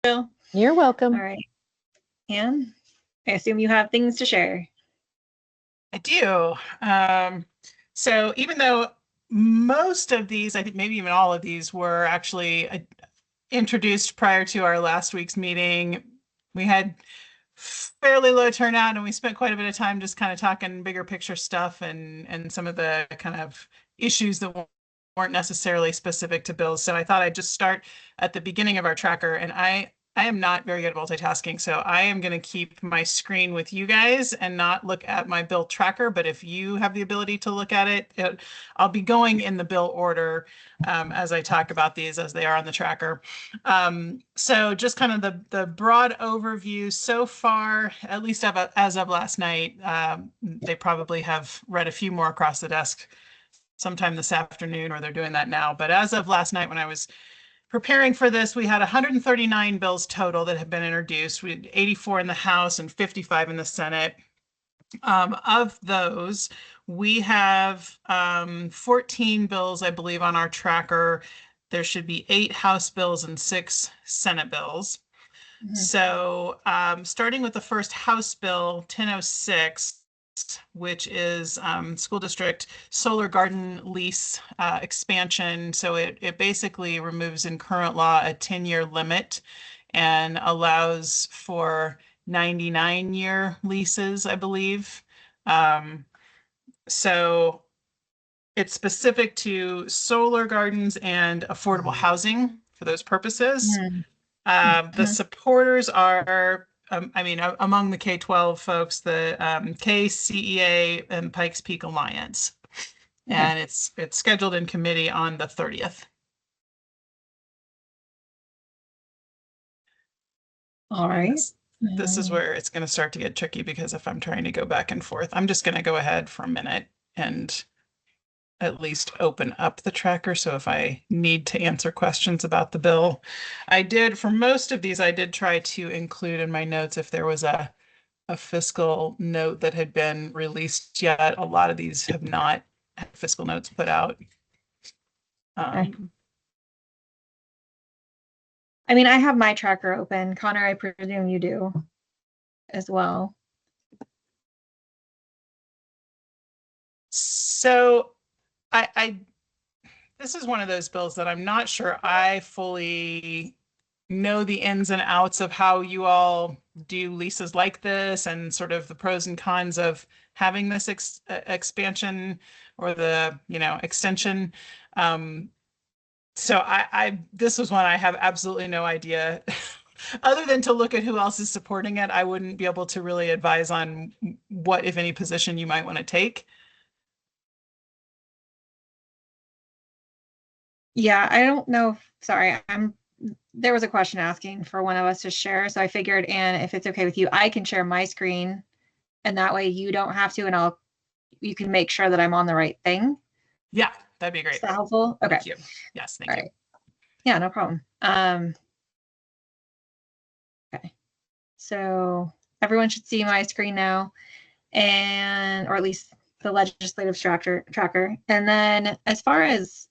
Bill. You're welcome. All right. Anne, I assume you have things to share. I do. So even though most of these, I think maybe even all of these were actually introduced prior to our last week's meeting, we had fairly low turnout and we spent quite a bit of time just kind of talking bigger picture stuff and some of the kind of issues that weren't necessarily specific to bills. So I thought I'd just start at the beginning of our tracker, and I am not very good at multitasking, so I am going to keep my screen with you guys and not look at my bill tracker. But if you have the ability to look at it, I'll be going in the bill order as I talk about these as they are on the tracker. So just kind of the broad overview so far, at least as of last night. They probably have read a few more across the desk sometime this afternoon, or they're doing that now. But as of last night, when I was preparing for this, we had 139 bills total that have been introduced. We had 84 in the House and 55 in the Senate. Of those, we have 14 bills, I believe, on our tracker. There should be 8 House bills and 6 Senate bills. Mm-hmm. So starting with the first House bill, 1006, which is school district solar garden lease expansion. So it basically removes in current law a 10-year limit and allows for 99-year leases, I believe. So it's specific to solar gardens and affordable housing for those purposes. The supporters are among the K-12 folks, the KCEA and Pikes Peak Alliance. Okay. And it's scheduled in committee on the 30th. All right. This is where it's going to start to get tricky, because if I'm trying to go back and forth, I'm just going to go ahead for a minute and at least open up the tracker. So if I need to answer questions about the bill, for most of these, I did try to include in my notes if there was a fiscal note that had been released yet. A lot of these have not had fiscal notes put out. I mean, I have my tracker open. Connor, I presume you do as well. So this is one of those bills that I'm not sure I fully know the ins and outs of how you all do leases like this and sort of the pros and cons of having this expansion or the, extension. So this was one I have absolutely no idea. Other than to look at who else is supporting it, I wouldn't be able to really advise on what, if any, position you might want to take. Yeah, I don't know. Sorry, there was a question asking for one of us to share. So I figured, Anne, if it's okay with you, I can share my screen, and that way you don't have to, and you can make sure that I'm on the right thing. Yeah, that'd be great. Is that helpful? Okay. Thank you. Yes, thank you. Right. Yeah, no problem. Okay. So everyone should see my screen now, or at least the legislative tracker. And then as far as,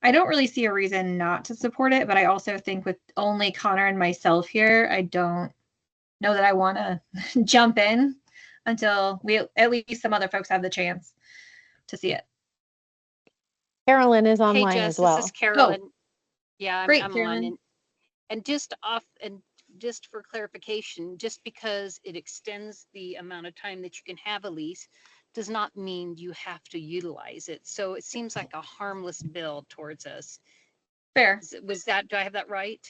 I don't really see a reason not to support it, but I also think with only Connor and myself here, I don't know that I want to jump in until at least some other folks have the chance to see it. Carolyn is online as well. This is Carolyn. Oh, yeah, great, I'm on. And just for clarification, just because it extends the amount of time that you can have a lease does not mean you have to utilize it. So it seems like a harmless bill towards us. Fair. Do I have that right?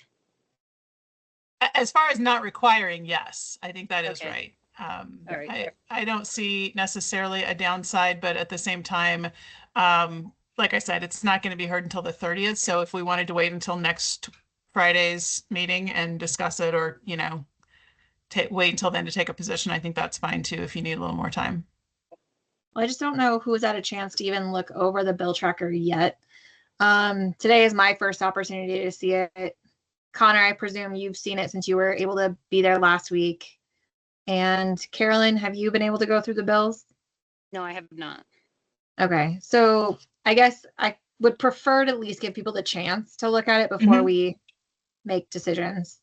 As far as not requiring, yes, I think that is Okay. right. All right. I don't see necessarily a downside, but at the same time, like I said, it's not going to be heard until the 30th. So if we wanted to wait until next Friday's meeting and discuss it, or, wait until then to take a position, I think that's fine too, if you need a little more time. Well, I just don't know who's had a chance to even look over the bill tracker yet. Today is my first opportunity to see it. Connor, I presume you've seen it since you were able to be there last week. And Carolyn, have you been able to go through the bills? No, I have not. Okay, so I guess I would prefer to at least give people the chance to look at it before we make decisions.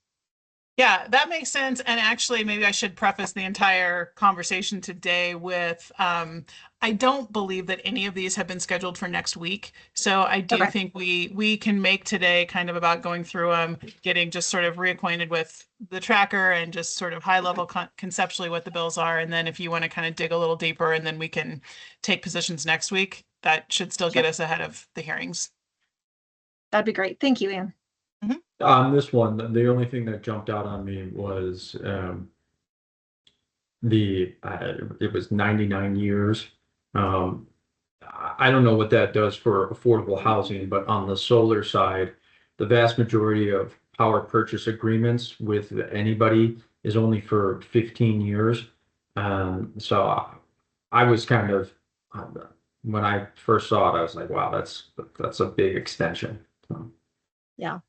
Yeah, that makes sense. And actually, maybe I should preface the entire conversation today with I don't believe that any of these have been scheduled for next week. So I do Okay. think we can make today kind of about going through them, getting just sort of reacquainted with the tracker and just sort of high level conceptually what the bills are. And then if you want to kind of dig a little deeper and then we can take positions next week, that should still get Sure. us ahead of the hearings. That'd be great. Thank you, Anne. On this one, the only thing that jumped out on me was it was 99 years. I don't know what that does for affordable housing, but on the solar side, the vast majority of power purchase agreements with anybody is only for 15 years. So I was kind of when I first saw it, I was like, wow, that's a big extension. So Yeah.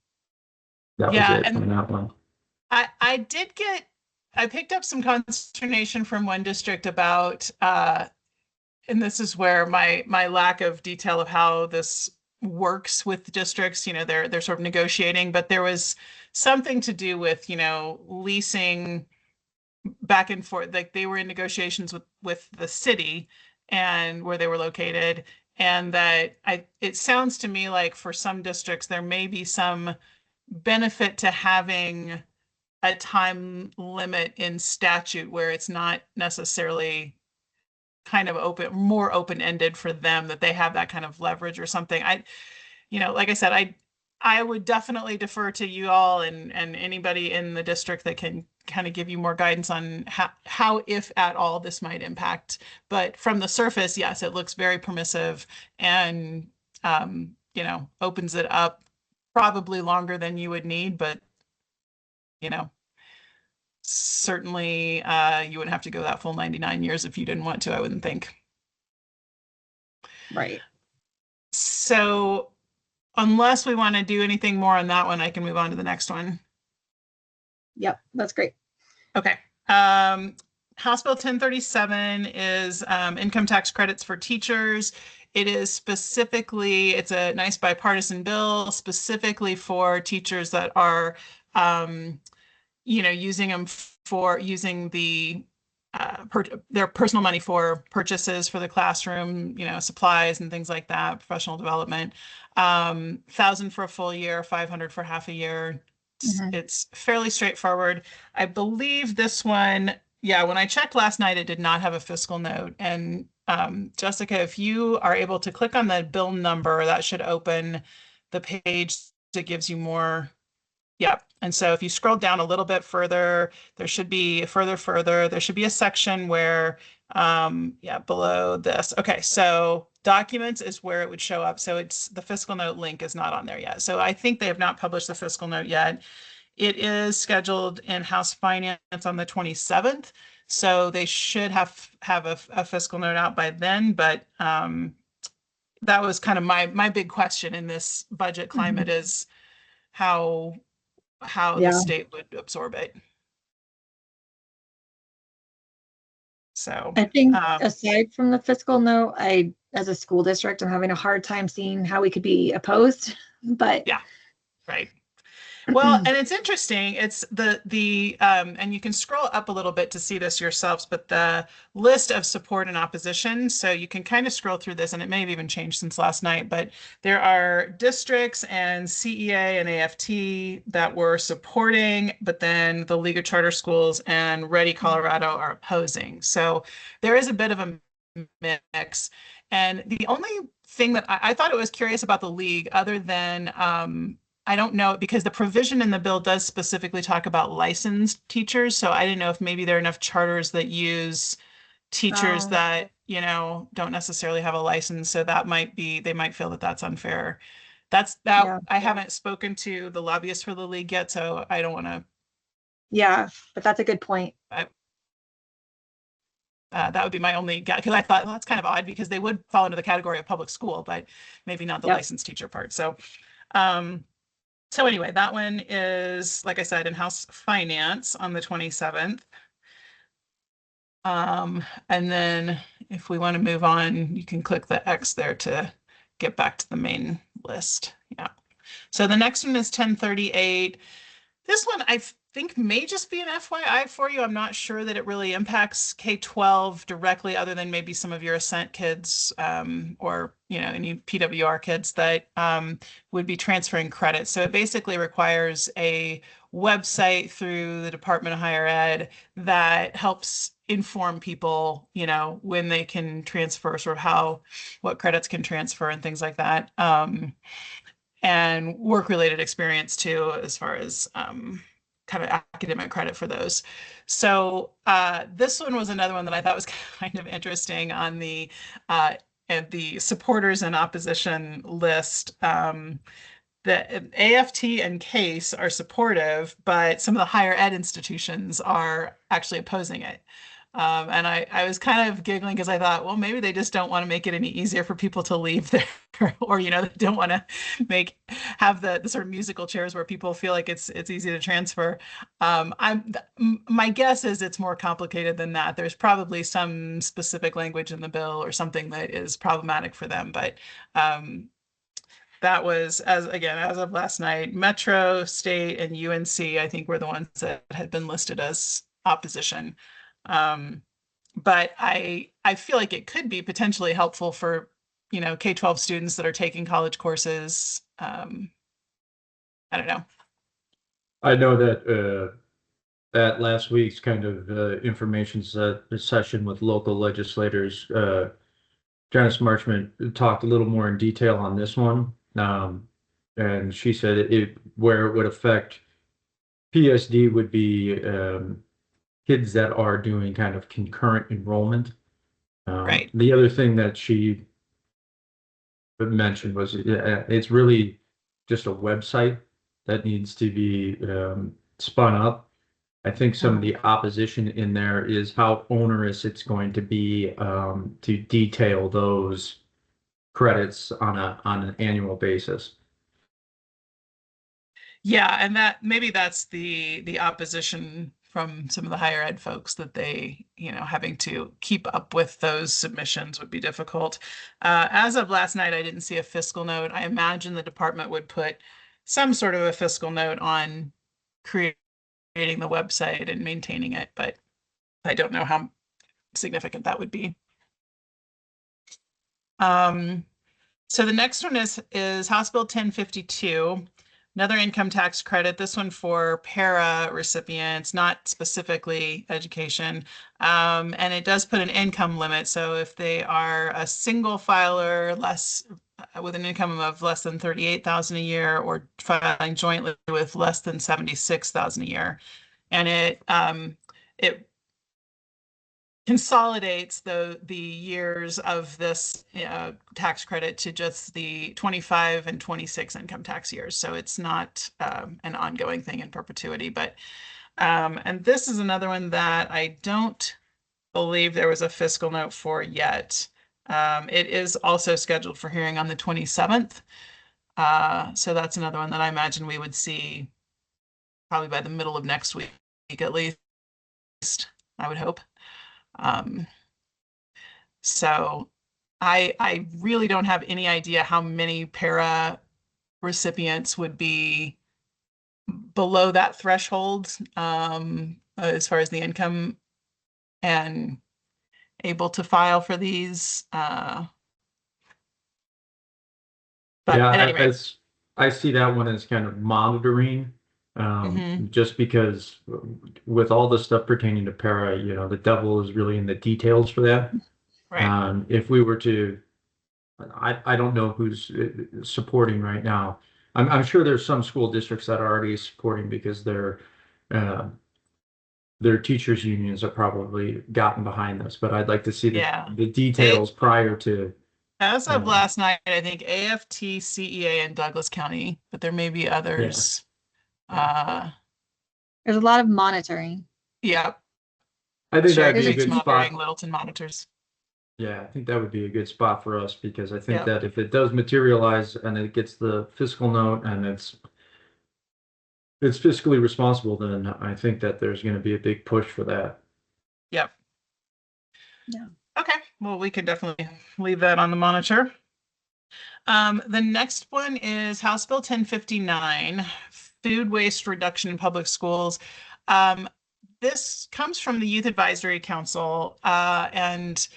that was Yeah, it and on that one. I picked up some consternation from one district about and this is where my lack of detail of how this works with districts, they're sort of negotiating, but there was something to do with, leasing back and forth. Like they were in negotiations with the city and where they were located. And that it sounds to me like for some districts, there may be some benefit to having a time limit in statute where it's not necessarily kind of more open-ended for them, that they have that kind of leverage or something. Like I said, I would definitely defer to you all and anybody in the district that can kind of give you more guidance on how, if at all, this might impact. But from the surface, yes, it looks very permissive and, opens it up probably longer than you would need, but, certainly you wouldn't have to go that full 99 years if you didn't want to, I wouldn't think. Right. So unless we want to do anything more on that one, I can move on to the next one. Yep. That's great. Okay. House Bill 1037 is income tax credits for teachers. It is specifically, it's a nice bipartisan bill specifically for teachers that are, using them for using their personal money for purchases for the classroom, supplies and things like that, professional development. 1,000 for a full year, 500 for half a year. It's fairly straightforward. I believe this one, when I checked last night, it did not have a fiscal note. And Jessica, if you are able to click on the bill number, that should open the page that gives you more. Yeah. And so if you scroll down a little bit further, there should be there should be a section where, below this. Okay. So documents is where it would show up. So it's the fiscal note link is not on there yet. So I think they have not published the fiscal note yet. It is scheduled in House Finance on the 27th. So they should have a fiscal note out by then. But that was kind of my big question in this budget climate is how the state would absorb it. So I think aside from the fiscal note, as a school district, I'm having a hard time seeing how we could be opposed, but yeah, right. Well, and it's interesting. It's and you can scroll up a little bit to see this yourselves, but the list of support and opposition. So you can kind of scroll through this, and it may have even changed since last night, but there are districts and CEA and AFT that were supporting, but then the League of Charter Schools and Ready Colorado are opposing. So there is a bit of a mix. And the only thing that I thought it was curious about the League, other than I don't know, because the provision in the bill does specifically talk about licensed teachers. So I didn't know if maybe there are enough charters that use teachers that, don't necessarily have a license. So that might be, they might feel that that's unfair. I haven't spoken to the lobbyists for the League yet, so I don't want to. Yeah, but that's a good point. That would be my only guess, because I thought, well, that's kind of odd because they would fall into the category of public school, but maybe not the licensed teacher part. So, so anyway, that one is, like I said, in House Finance on the 27th. And then if we want to move on, you can click the X there to get back to the main list. Yeah. So the next one is 1038. This one, think may just be an FYI for you. I'm not sure that it really impacts K-12 directly, other than maybe some of your Ascent kids, or, you know, any PWR kids that would be transferring credit. So it basically requires a website through the Department of Higher Ed that helps inform people, you know, when they can transfer, sort of what credits can transfer and things like that. And work-related experience too, as far as kind of academic credit for those. So this one was another one that I thought was kind of interesting on the supporters and opposition list. The AFT and CASE are supportive, but some of the higher ed institutions are actually opposing it. And I was kind of giggling because I thought, well, maybe they just don't want to make it any easier for people to leave there, or, you know, they don't want to have the sort of musical chairs where people feel like it's easy to transfer. My guess is it's more complicated than that. There's probably some specific language in the bill or something that is problematic for them, but that was, as of last night, Metro, State, and UNC, I think, were the ones that had been listed as opposition. But I feel like it could be potentially helpful for, you know, K-12 students that are taking college courses. I don't know. I know that at last week's kind of information session with local legislators, Janice Marchman talked a little more in detail on this one. And she said where it would affect PSD would be kids that are doing kind of concurrent enrollment. Right. The other thing that she mentioned was it's really just a website that needs to be spun up. I think some of the opposition in there is how onerous it's going to be to detail those credits on an annual basis. Yeah, and that's the opposition from some of the higher ed folks, that they, you know, having to keep up with those submissions would be difficult. As of last night, I didn't see a fiscal note. I imagine the department would put some sort of a fiscal note on creating the website and maintaining it, but I don't know how significant that would be. So the next one is House Bill 1052. Another income tax credit, this one for para recipients, not specifically education. And it does put an income limit. So if they are a single filer with an income of less than 38,000 a year, or filing jointly with less than 76,000 a year. And it consolidates the years of this tax credit to just the 25 and 26 income tax years. So it's not an ongoing thing in perpetuity. But and this is another one that I don't believe there was a fiscal note for yet. It is also scheduled for hearing on the 27th. So that's another one that I imagine we would see probably by the middle of next week at least, I would hope. So I really don't have any idea how many para recipients would be below that threshold, as far as the income and able to file for these. But yeah, at any rate, I see that one as kind of monitoring. Just because with all the stuff pertaining to para, you know, the devil is really in the details for that. right. If we were to, I don't know who's supporting right now. I'm sure there's some school districts that are already supporting because their teachers unions have probably gotten behind this, but I'd like to see the details prior to. As of last night, I think AFT, CEA, and Douglas County, but there may be others. There's a lot of monitoring. Yeah. I think that'd be a good spot. Littleton monitors. Yeah, I think that would be a good spot for us, because I think that if it does materialize and it gets the fiscal note and it's fiscally responsible, then I think that there's going to be a big push for that. Yep. Yeah. Okay. Well, we can definitely leave that on the monitor. The next one is House Bill 1059, food waste reduction in public schools. This comes from the Youth Advisory Council, and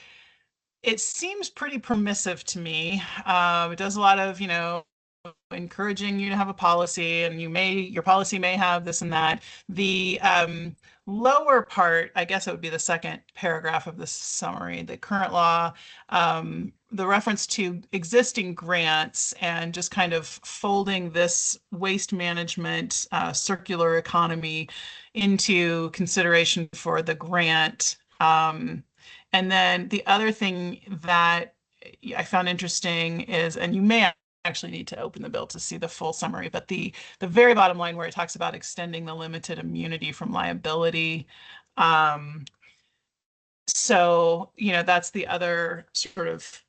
it seems pretty permissive to me. It does a lot of, encouraging you to have a policy, and your policy may have this and that. The lower part, I guess it would be the second paragraph of the summary, the current law, the reference to existing grants and just kind of folding this waste management circular economy into consideration for the grant. And then the other thing that I found interesting is, and you may actually need to open the bill to see the full summary, but the very bottom line where it talks about extending the limited immunity from liability. So, that's the other sort of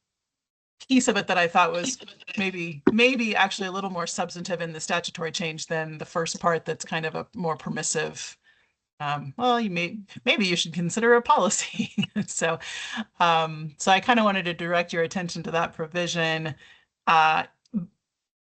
piece of it that I thought was maybe actually a little more substantive in the statutory change than the first part that's kind of a more permissive. Well, maybe you should consider a policy. So I kind of wanted to direct your attention to that provision.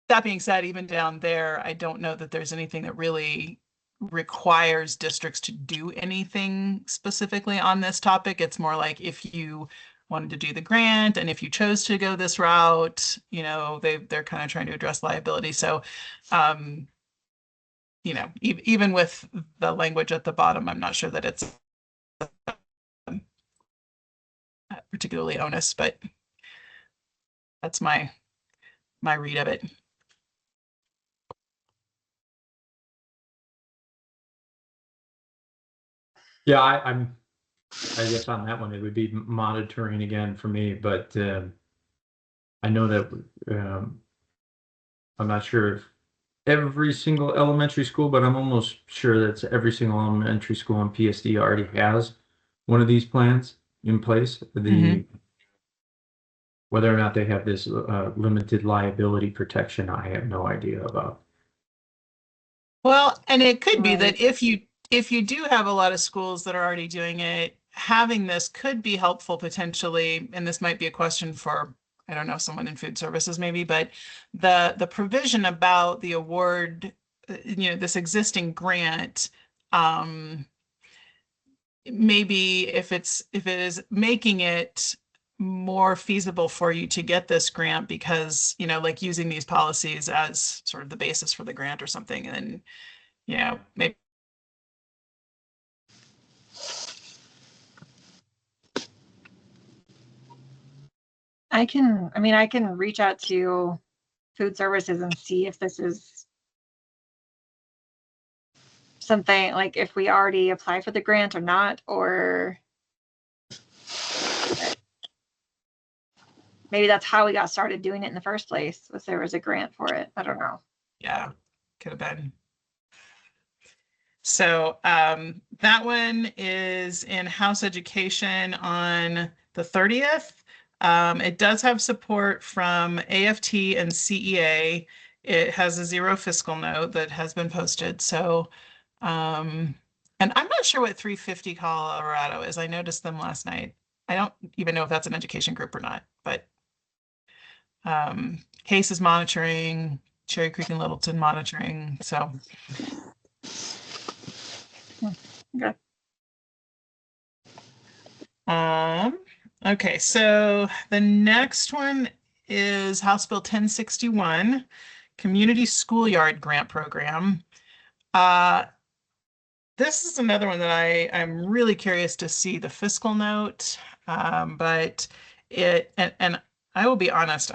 That being said, even down there, I don't know that there's anything that really requires districts to do anything specifically on this topic. It's more like if you wanted to do the grant and if you chose to go this route, they're kind of trying to address liability. So, even with the language at the bottom, I'm not sure that it's particularly onus, but that's my read of it. Yeah, I guess on that one, it would be monitoring again for me, but I know that I'm not sure if every single elementary school, but I'm almost sure that every single elementary school in PSD already has one of these plans in place. Whether or not they have this limited liability protection, I have no idea about. Well, and it could be that if you do have a lot of schools that are already doing it, having this could be helpful potentially, and this might be a question for, I don't know, someone in food services maybe, but the provision about the award, this existing grant, maybe if it is making it more feasible for you to get this grant because, like using these policies as sort of the basis for the grant or something, and maybe. I can reach out to food services and see if this is something like if we already apply for the grant or not, or maybe that's how we got started doing it in the first place, was there was a grant for it. I don't know. Yeah, could have been. So that one is in House Education on the 30th. It does have support from AFT and CEA. It has a 0 fiscal note that has been posted. So, and I'm not sure what 350 Colorado is. I noticed them last night. I don't even know if that's an education group or not, but Case is monitoring, Cherry Creek and Littleton monitoring. So. Okay. Okay, so the next one is House Bill 1061, Community Schoolyard Grant Program. This is another one that I'm really curious to see the fiscal note, but and I will be honest,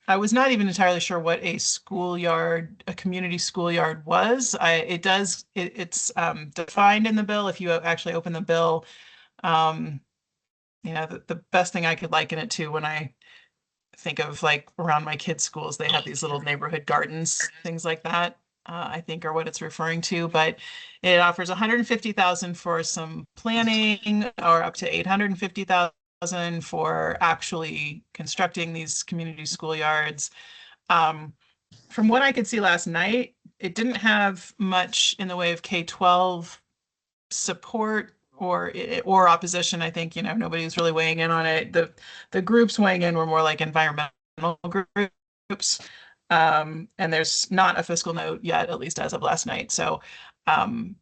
I was not even entirely sure what a community schoolyard was. It's defined in the bill. If you actually open the bill, the best thing I could liken it to when I think of like around my kids' schools, they have these little neighborhood gardens, things like that, I think are what it's referring to. But it offers $150,000 for some planning, or up to $850,000 for actually constructing these community schoolyards. From what I could see last night, it didn't have much in the way of K-12 support or opposition. I think, nobody was really weighing in on it. The groups weighing in were more like environmental groups. And there's not a fiscal note yet, at least as of last night. So I'm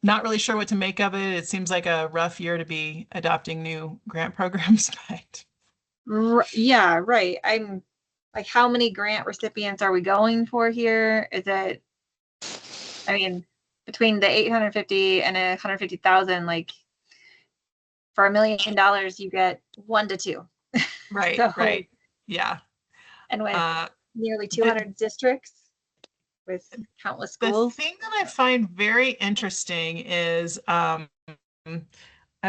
not really sure what to make of it. It seems like a rough year to be adopting new grant programs, but Yeah, right. I'm like, how many grant recipients are we going for here? Is it, I mean, between the 850 and 150,000, like for $1 million, you get 1 to 2. right, So, right. Yeah. and with nearly the- 200 districts with countless The schools. thing that I find very interesting is I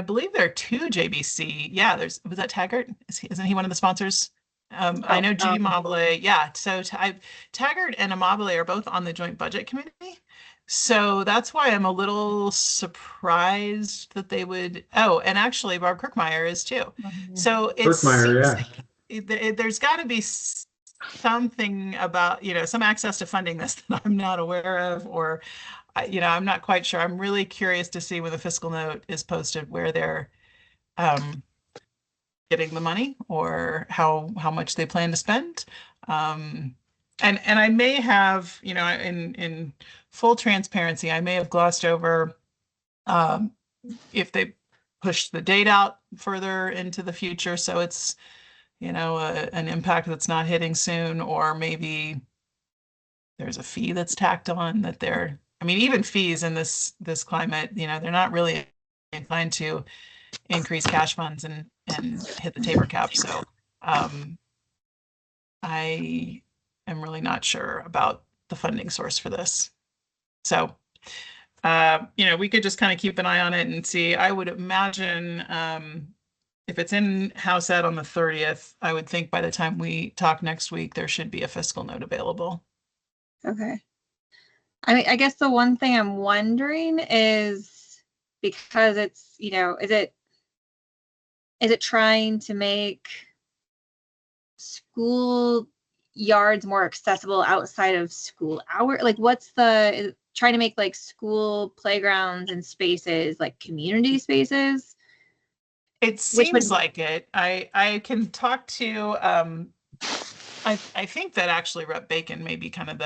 believe there are 2 JBC. Yeah, was that Taggart? Isn't he one of the sponsors? I know G Mobile. Yeah, so Taggart and Amabile are both on the Joint Budget Committee. So that's why I'm a little surprised that they would. Oh, and actually, Barb Kirkmeyer is too. So it Kirkmeyer, seems there's got to be something about, some access to funding this that I'm not aware of, or I'm not quite sure. I'm really curious to see when the fiscal note is posted where they're getting the money or how much they plan to spend. And I may have, in full transparency, I may have glossed over if they push the date out further into the future, so it's an impact that's not hitting soon, or maybe there's a fee that's tacked on that even fees in this climate, they're not really inclined to increase cash funds and hit the taper cap. So I am really not sure about the funding source for this. So we could just kind of keep an eye on it and see. I would imagine if it's in House Ed on the 30th, I would think by the time we talk next week, there should be a fiscal note available. Okay. I mean, I guess the one thing I'm wondering is, because it's, is it trying to make school yards more accessible outside of school hour? Like, is it trying to make like school playgrounds and spaces like community spaces? It seems like it. I can talk to I think that actually Rep Bacon may be kind of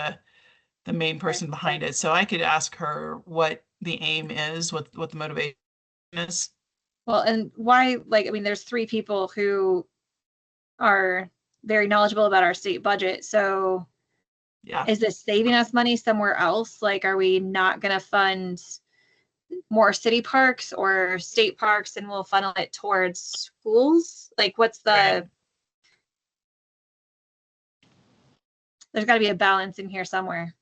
the main person behind it. So I could ask her what the aim is, what the motivation is. Well, and why, there's 3 people who are very knowledgeable about our state budget. So yeah, is this saving us money somewhere else? Like, are we not going to fund more city parks or state parks and we'll funnel it towards schools? Like, what's the, there's got to be a balance in here somewhere.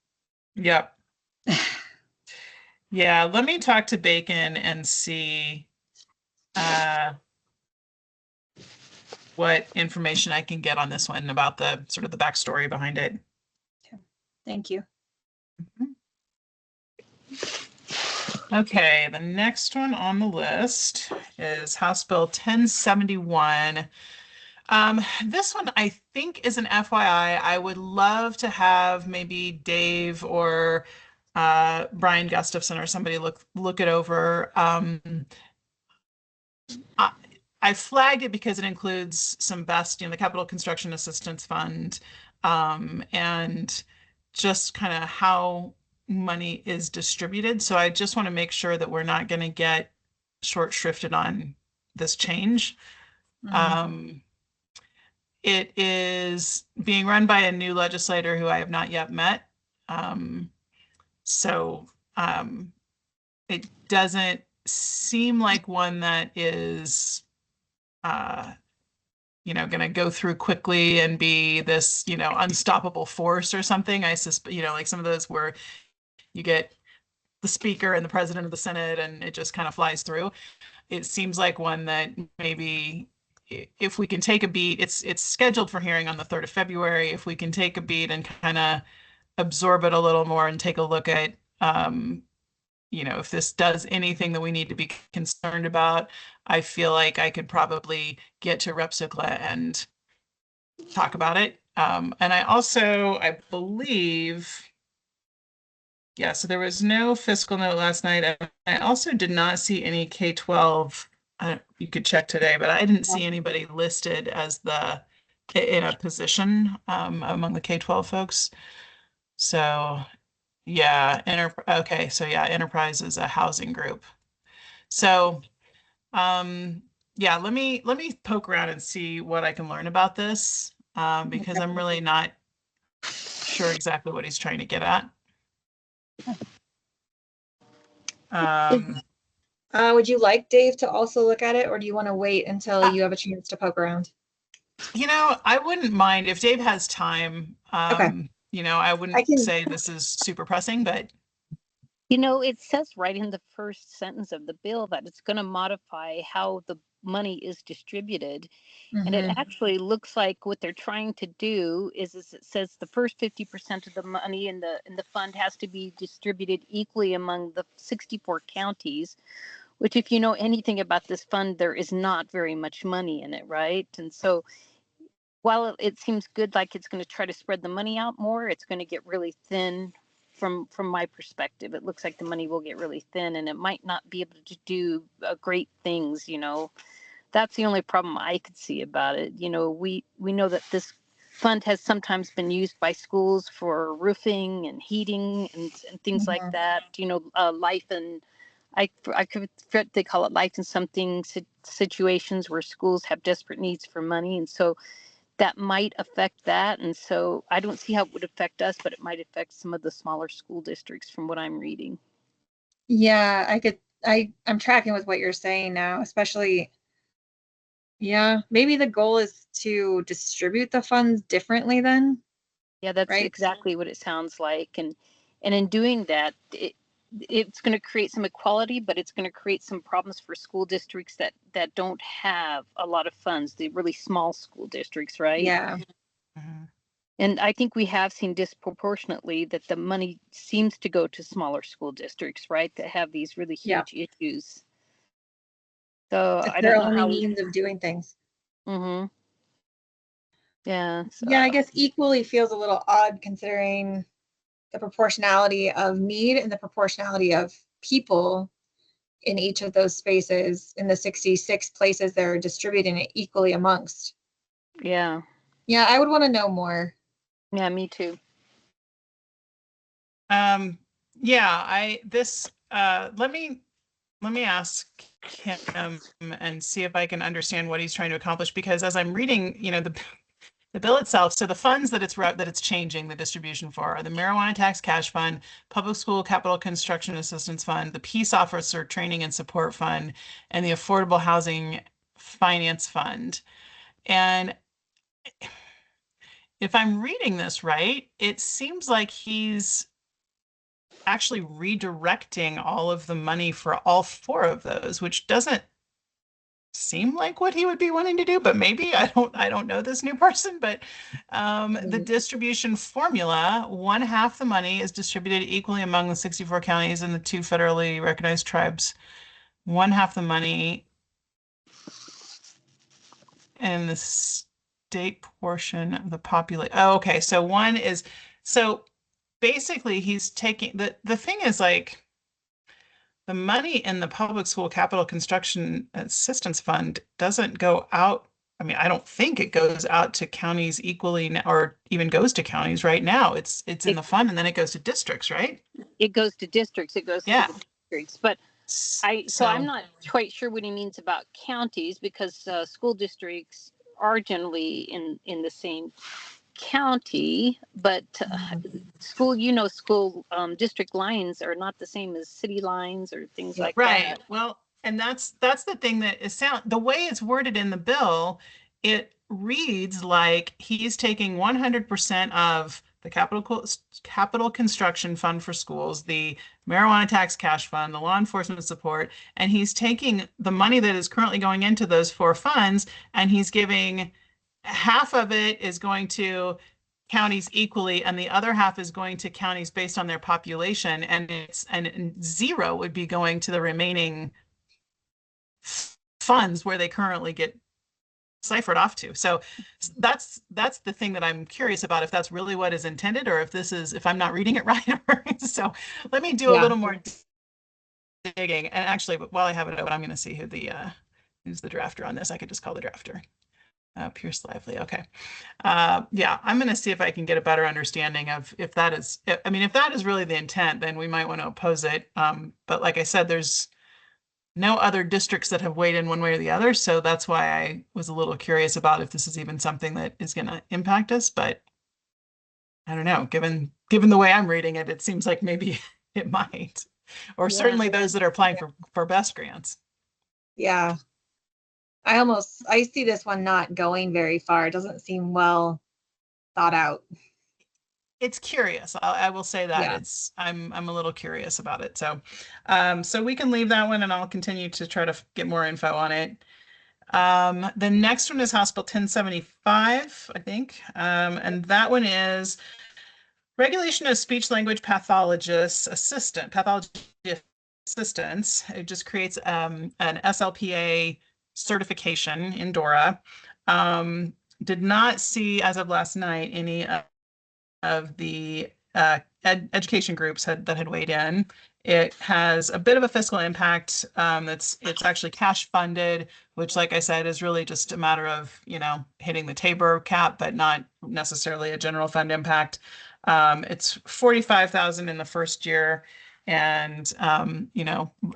Yep. Yeah, let me talk to Bacon and see what information I can get on this one about the sort of the backstory behind it. Okay. Thank you. Okay, the next one on the list is House Bill 1071. This one I think is an FYI. I would love to have maybe Dave or Brian Gustafson or somebody look it over. I flagged it because it includes some BEST, the Capital Construction Assistance Fund, and just kind of how money is distributed. So I just want to make sure that we're not going to get short shrifted on this change. It is being run by a new legislator who I have not yet met. So it doesn't seem like one that is going to go through quickly and be this, unstoppable force or something. I suspect, like some of those where you get the speaker and the president of the Senate and it just kind of flies through. It seems like one that maybe if we can take a beat, it's scheduled for hearing on the 3rd of February. If we can take a beat and kind of absorb it a little more and take a look at, if this does anything that we need to be concerned about, I feel like I could probably get to Rep. Sukla and talk about it. And I believe, so there was no fiscal note last night. I also did not see any K-12. You could check today, but I didn't see anybody listed as the in a position among the K-12 folks. So yeah, okay, so yeah, enterprise is a housing group. So yeah, let me poke around and see what I can learn about this, because I'm really not sure exactly what he's trying to get at. Would you like Dave to also look at it, or do you want to wait until you have a chance to poke around? You know, I wouldn't mind if Dave has time. Okay. You know, I wouldn't say this is super pressing, but You know, it says right in the first sentence of the bill that it's going to modify how the money is distributed. And it actually looks like what they're trying to do is it says the first 50% of the money in the fund has to be distributed equally among the 64 counties, which if you know anything about this fund, there is not very much money in it, right? And so while it seems good, like it's going to try to spread the money out more, it's going to get really thin from my perspective. It looks like the money will get really thin and it might not be able to do great things, you know. That's the only problem I could see about it. You know, we know that this fund has sometimes been used by schools for roofing and heating and things like that. You know, life and I could they call it life in something situations where schools have desperate needs for money, and so that might affect that. And so I don't see how it would affect us, but it might affect some of the smaller school districts from what I'm reading. Yeah, I'm tracking with what you're saying now, especially, yeah, maybe the goal is to distribute the funds differently then, Yeah, that's right? exactly what it sounds like. And in doing that, it's going to create some equality, but it's going to create some problems for school districts that don't have a lot of funds, the really small school districts, right? Yeah. And I think we have seen disproportionately that the money seems to go to smaller school districts, right, that have these really Yeah. huge issues. So It's I their don't know only how. means of doing things. Yeah. So, Yeah, I guess equally feels a little odd considering the proportionality of need and the proportionality of people in each of those spaces in the 66 places they're distributing it equally amongst. yeah. Yeah, I would want to know more. Yeah, me too. Yeah, let me ask him and see if I can understand what he's trying to accomplish, because as I'm reading, you know, the bill itself, so the funds that it's changing the distribution for are the Marijuana Tax Cash Fund, Public School Capital Construction Assistance Fund, the Peace Officer Training and Support Fund, and the Affordable Housing Finance Fund. And if I'm reading this right, it seems like he's actually redirecting all of the money for all four of those, which doesn't seem like what he would be wanting to do, but maybe I don't know this new person. But the distribution formula, 1/2 the money is distributed equally among the 64 counties and the 2 federally recognized tribes. 1/2 the money in the state portion of the population. Oh, okay. So so basically he's taking the thing is, like, the money in the public school capital construction assistance fund doesn't go out. I mean, I don't think it goes out to counties equally, or even goes to counties right now. It's in the fund and then it goes to districts, right? It goes to districts. It goes to the districts. But so I'm not quite sure what he means about counties, because school districts are generally in the same county, but school district lines are not the same as city lines or things like right. that. Well, and that's the thing that is the way it's worded in the bill, it reads like he's taking 100% of the capital construction fund for schools, the marijuana tax cash fund, the law enforcement support, and he's taking the money that is currently going into those 4 funds, and he's giving half of it is going to counties equally, and the other half is going to counties based on their population, and 0 would be going to the remaining funds where they currently get ciphered off to. So that's the thing that I'm curious about, if that's really what is intended, or if I'm not reading it right. So let me do a little more digging. And actually, while I have it open, I'm going to see who's the drafter on this. I could just call the drafter. Pierce Lively. Okay. Yeah, I'm going to see if I can get a better understanding of if that is, I mean, if that is really the intent, then we might want to oppose it. But like I said, there's no other districts that have weighed in one way or the other. So that's why I was a little curious about if this is even something that is going to impact us. But I don't know, given the way I'm reading it, it seems like maybe it might, or Yeah. certainly those that are applying for best grants. Yeah. I see this one not going very far. It doesn't seem well thought out. It's curious. I will say that Yeah. I'm a little curious about it. So, so we can leave that one, and I'll continue to try to get more info on it. The next one is House Bill 1075, I think, and that one is regulation of speech language pathology assistants. It just creates an SLPA certification in DORA. Did not see as of last night any of the education groups that had weighed in. It has a bit of a fiscal impact. It's actually cash funded, which, like I said, is really just a matter of, hitting the Tabor cap, but not necessarily a general fund impact. It's 45,000 in the first year. And,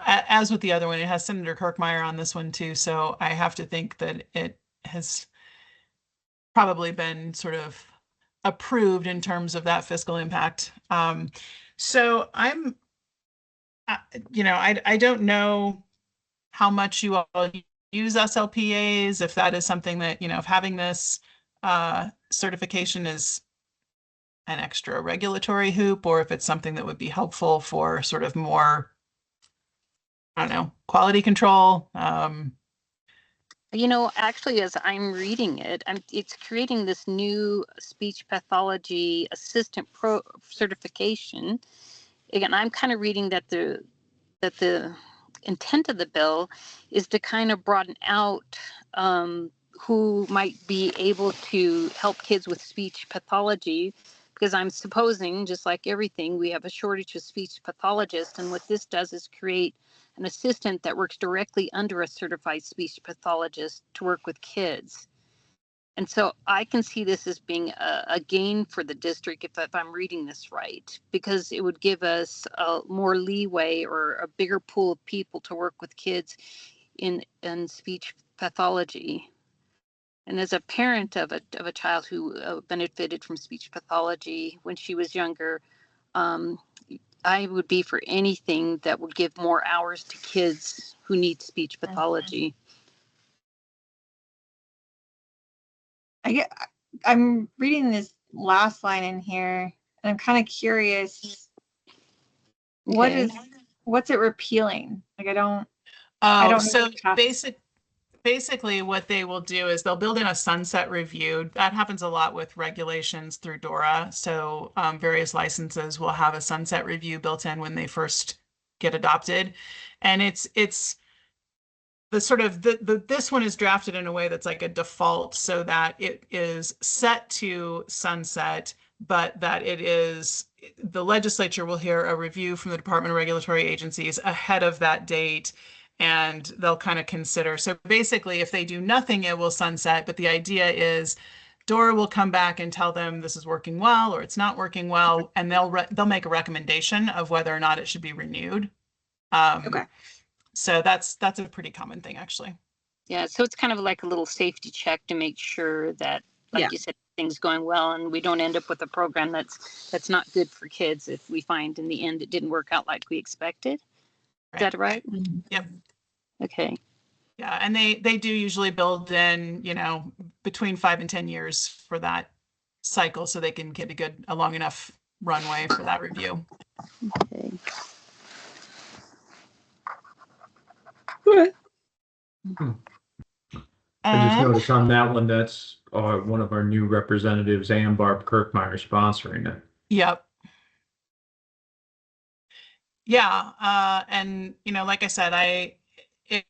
as with the other one, it has Senator Kirkmeyer on this one too. So I have to think that it has probably been sort of approved in terms of that fiscal impact. So I don't know how much you all use SLPAs, if that is something that, if having this certification is an extra regulatory hoop, or if it's something that would be helpful for sort of more, I don't know, quality control. Actually, as I'm reading it, it's creating this new speech pathology assistant pro certification. Again, I'm kind of reading that the intent of the bill is to kind of broaden out who might be able to help kids with speech pathology, because I'm supposing, just like everything, we have a shortage of speech pathologists, and what this does is create an assistant that works directly under a certified speech pathologist to work with kids. And so I can see this as being a gain for the district if I'm reading this right, because it would give us more leeway or a bigger pool of people to work with kids in speech pathology. And as a parent of a child who benefited from speech pathology when she was younger, I would be for anything that would give more hours to kids who need speech pathology. I'm reading this last line in here, and I'm kind of curious. Okay. What's it repealing? Like, I don't So know. basically what they will do is they'll build in a sunset review. That happens a lot with regulations through DORA. So various licenses will have a sunset review built in when they first get adopted. And it's the sort of this one is drafted in a way that's like a default, so that it is set to sunset, but that the legislature will hear a review from the Department of Regulatory Agencies ahead of that date, and they'll kind of consider. So basically, if they do nothing, it will sunset. But the idea is DORA will come back and tell them this is working well or it's not working well, and they'll make a recommendation of whether or not it should be renewed. Okay. So that's a pretty common thing, actually. Yeah, so it's kind of like a little safety check to make sure that, like you said, things going well, and we don't end up with a program that's not good for kids if we find in the end it didn't work out like we expected. Is that right? Yep. Okay. Yeah, and they do usually build in, between 5 and 10 years for that cycle, so they can get a long enough runway for that review. Okay. I just noticed on that one, that's one of our new representatives, Ann Barb Kirkmeyer, sponsoring it. Yep. Yeah, and like I said, it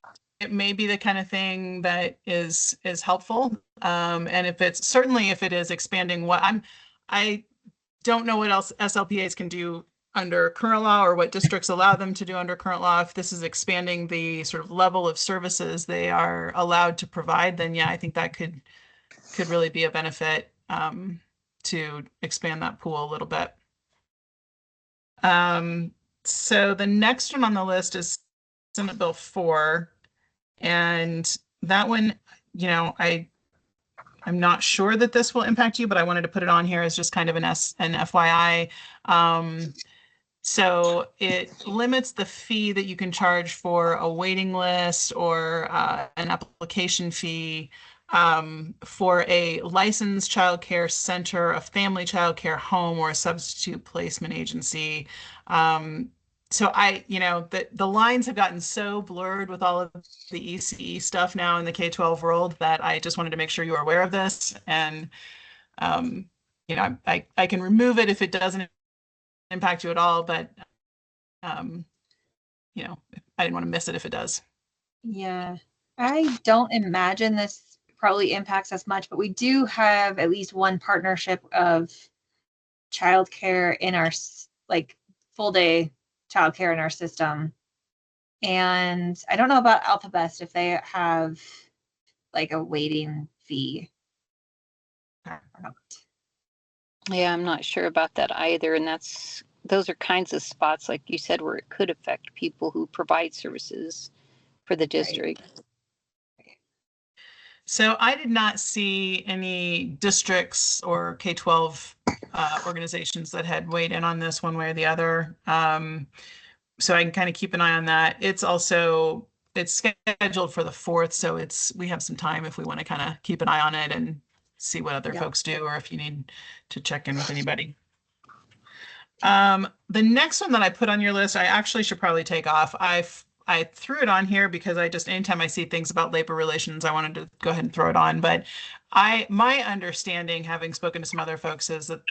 may be the kind of thing that is helpful. And if it is expanding I don't know what else SLPAs can do under current law, or what districts allow them to do under current law. If this is expanding the sort of level of services they are allowed to provide, then yeah, I think that could could really be a benefit to expand that pool a little bit. So the next one on the list is Senate Bill 4. And that one, you know, I'm not sure that this will impact you, but I wanted to put it on here as just kind of an FYI. So it limits the fee that you can charge for a waiting list or an application fee for a licensed child care center, a family child care home, or a substitute placement agency. So the lines have gotten so blurred with all of the ECE stuff now in the K-12 world that I just wanted to make sure you were aware of this. And, I can remove it if it doesn't impact you at all, but, I didn't want to miss it if it does. Yeah, I don't imagine this probably impacts us much, but we do have at least one partnership of childcare in our full day childcare in our system. And I don't know about AlphaBest if they have like a waiting fee. Yeah, I'm not sure about that either. And those are kinds of spots, like you said, where it could affect people who provide services for the district. Right. So I did not see any districts or K-12 organizations that had weighed in on this one way or the other. So I can kind of keep an eye on that. It's scheduled for the 4th, so we have some time if we want to kind of keep an eye on it and see what other folks do, or if you need to check in with anybody. The next one that I put on your list, I actually should probably take off. I threw it on here because anytime I see things about labor relations, I wanted to go ahead and throw it on. But my understanding, having spoken to some other folks, is that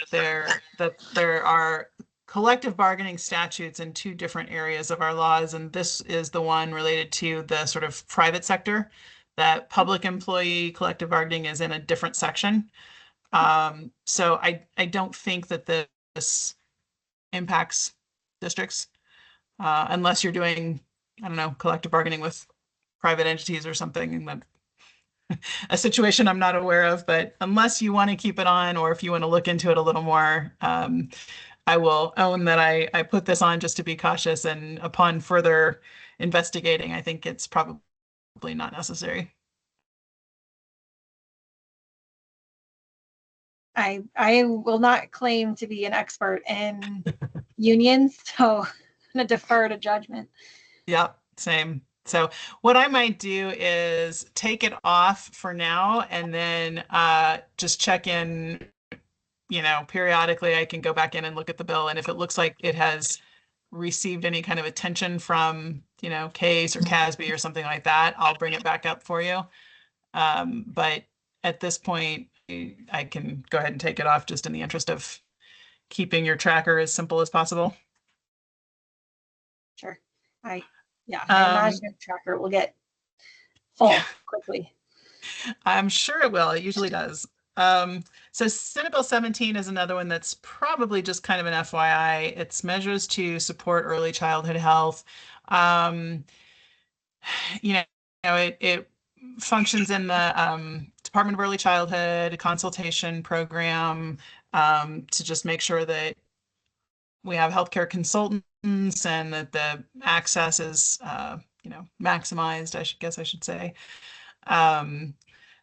there are collective bargaining statutes in 2 different areas of our laws, and this is the one related to the sort of private sector. That public employee collective bargaining is in a different section. So I don't think that this impacts districts unless you're doing, I don't know, collective bargaining with private entities or something. That a situation I'm not aware of, but unless you want to keep it on, or if you want to look into it a little more, I will own that I put this on just to be cautious, and upon further investigating, I think it's probably not necessary. I will not claim to be an expert in unions, so I'm gonna defer to judgment. Yep, same. So what I might do is take it off for now, and then just check in, periodically. I can go back in and look at the bill, and if it looks like it has received any kind of attention from, CASE or CASB or something like that, I'll bring it back up for you. But at this point, I can go ahead and take it off, just in the interest of keeping your tracker as simple as possible. Sure. I imagine your tracker will get full quickly. I'm sure it will. It usually does. So Senate Bill 17 is another one that's probably just kind of an FYI. It's measures to support early childhood health. It functions in the Department of Early Childhood consultation program to just make sure that we have healthcare consultants and that the access is, maximized, I should say.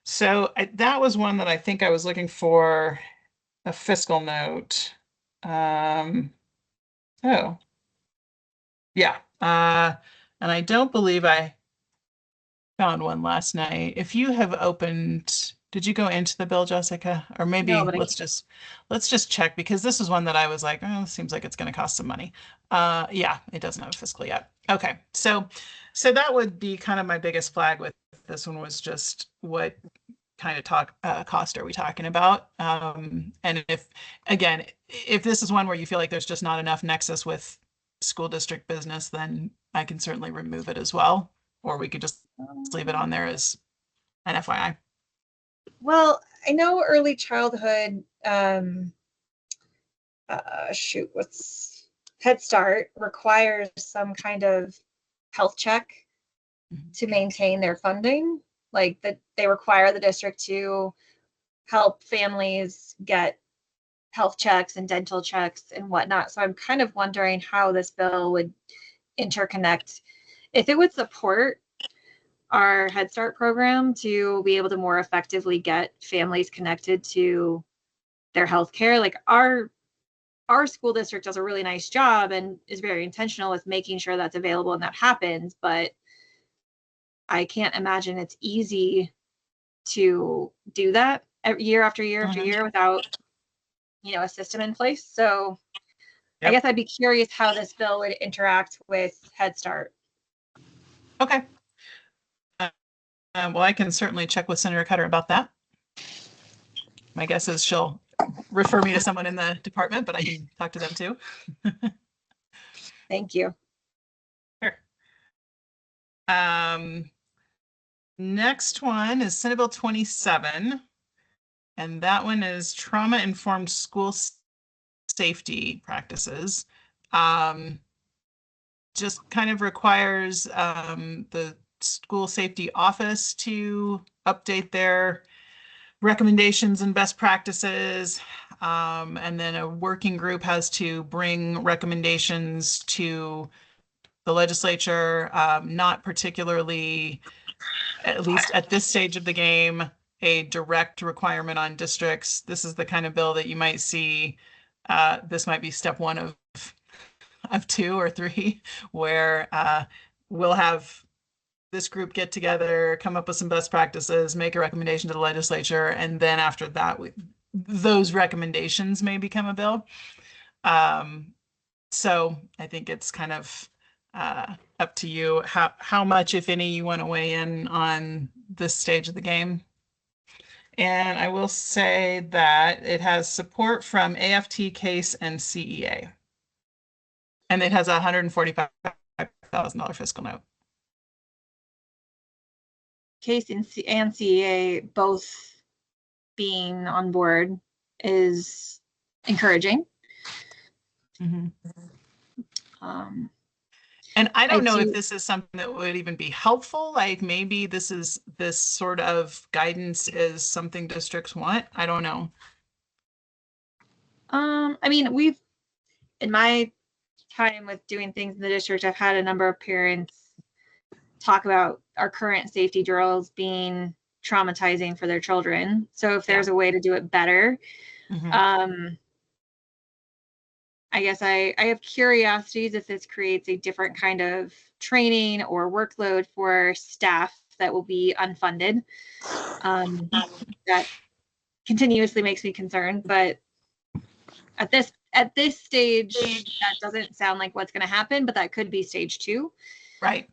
So that was one that I think I was looking for a fiscal note. Oh, yeah. And I don't believe I found one last night. If you have opened, did you go into the bill, Jessica? Or maybe No, but let's just check, because this is one that I was like, oh, seems like it's going to cost some money. Yeah, it doesn't have a fiscal yet. Okay, so that would be kind of my biggest flag with this one, was just what kind of cost are we talking about? And if this is one where you feel like there's just not enough nexus with school district business, then I can certainly remove it as well. Or we could just leave it on there as an FYI. Well, I know early childhood, what's Head Start requires some kind of health check to maintain their funding. Like that, they require the district to help families get health checks and dental checks and whatnot. So I'm kind of wondering how this bill would interconnect. If it would support our Head Start program to be able to more effectively get families connected to their health care, like our school district does a really nice job and is very intentional with making sure that's available and that happens, but I can't imagine it's easy to do that year after year after year without, a system in place. So I guess I'd be curious how this bill would interact with Head Start. Okay. Well, I can certainly check with Senator Cutter about that. My guess is she'll refer me to someone in the department, but I can talk to them too. Thank you. Sure. Next one is Senate Bill 27, and that one is trauma-informed school safety practices. Just kind of requires the school safety office to update their recommendations and best practices. And then a working group has to bring recommendations to the legislature, not particularly, at least at this stage of the game, a direct requirement on districts. This is the kind of bill that you might see. This might be step one of 2 or 3, where we'll have this group get together, come up with some best practices, make a recommendation to the legislature, and then after that, those recommendations may become a bill. So I think it's kind of up to you how much, if any, you want to weigh in on this stage of the game. And I will say that it has support from AFT, CASE, and CEA. And it has a $145,000 fiscal note. CASE and CEA both being on board is encouraging. And I don't know if this is something that would even be helpful. Like maybe this sort of guidance is something districts want. I don't know. I mean, in my time with doing things in the district, I've had a number of parents talk about our current safety drills being traumatizing for their children. So if there's a way to do it better, I guess I have curiosities if this creates a different kind of training or workload for staff that will be unfunded. That continuously makes me concerned, but at this stage, that doesn't sound like what's going to happen, but that could be stage 2. Right.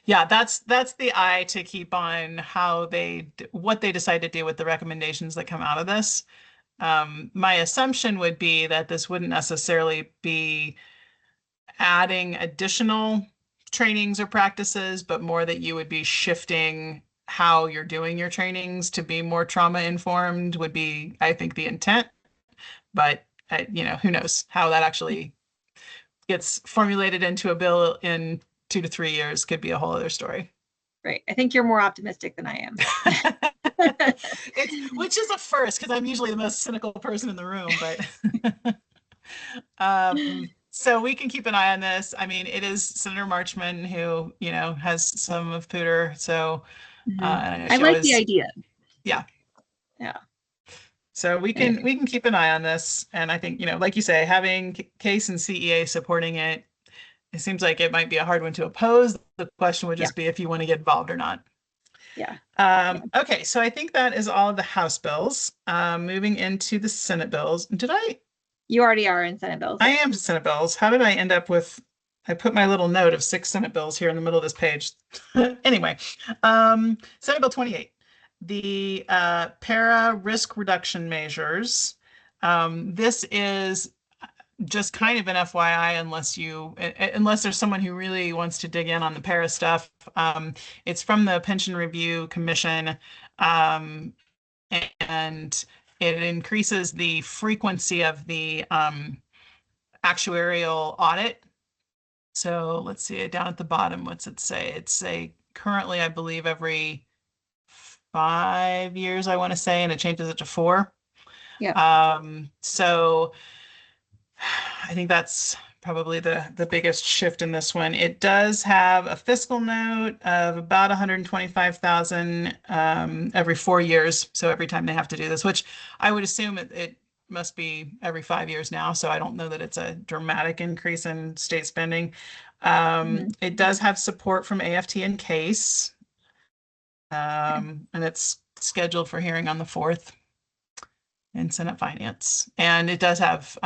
Yeah, that's the eye to keep on what they decide to do with the recommendations that come out of this. My assumption would be that this wouldn't necessarily be adding additional trainings or practices, but more that you would be shifting how you're doing your trainings to be more trauma informed would be, I think, the intent. But who knows how that actually gets formulated into a bill in 2 to 3 years could be a whole other story. Right. I think you're more optimistic than I am. Which is a first, because I'm usually the most cynical person in the room, but so we can keep an eye on this. I mean, it is Senator Marchman who, has some of Poudre. So I like the idea. Yeah. Yeah. So we can keep an eye on this. And I think, like you say, having CASE and CEA supporting it, it seems like it might be a hard one to oppose. The question would just be if you want to get involved or not. Yeah. Okay, so I think that is all of the House bills. Moving into the Senate bills. You already are in Senate bills. I am Senate bills. How did I end up with? I put my little note of 6 Senate bills here in the middle of this page. Anyway, Senate Bill 28, the para risk reduction measures. This is just kind of an FYI, unless there's someone who really wants to dig in on the para stuff. It's from the Pension Review Commission, and it increases the frequency of the actuarial audit. So let's see, down at the bottom, what's it say? It's currently, I believe, every 5 years, I want to say, and it changes it to 4. Yeah. So I think that's probably the biggest shift in this one. It does have a fiscal note of about 125,000 every 4 years. So every time they have to do this, which I would assume it must be every 5 years now. So I don't know that it's a dramatic increase in state spending. It does have support from AFT and CASE. And it's scheduled for hearing on the 4th in Senate Finance. And it does have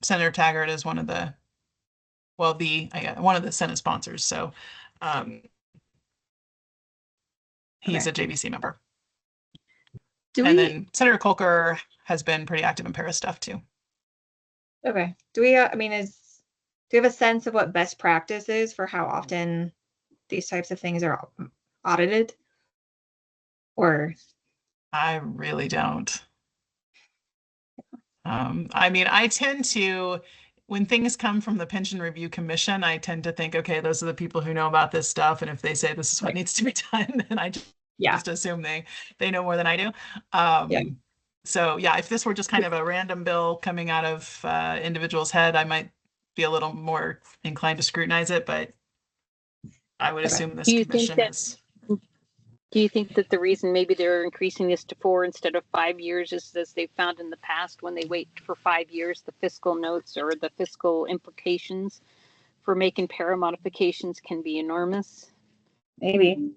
Senator Taggart as one of the, well, one of the Senate sponsors. So he's a JBC member. And then Senator Kolker has been pretty active in Paris stuff too. Okay. Do we, I mean, do you have a sense of what best practice is for how often these types of things are audited? Or? I really don't. I mean, I tend to, when things come from the Pension Review Commission, I tend to think, okay, those are the people who know about this stuff. And if they say this is what needs to be done, then I just assume they know more than I do. So yeah, if this were just kind of a random bill coming out of individual's head, I might be a little more inclined to scrutinize it, but I would assume this commission is. Do you think that the reason maybe they're increasing this to 4 instead of 5 years is, as they've found in the past, when they wait for 5 years, the fiscal notes or the fiscal implications for making para modifications can be enormous? Maybe.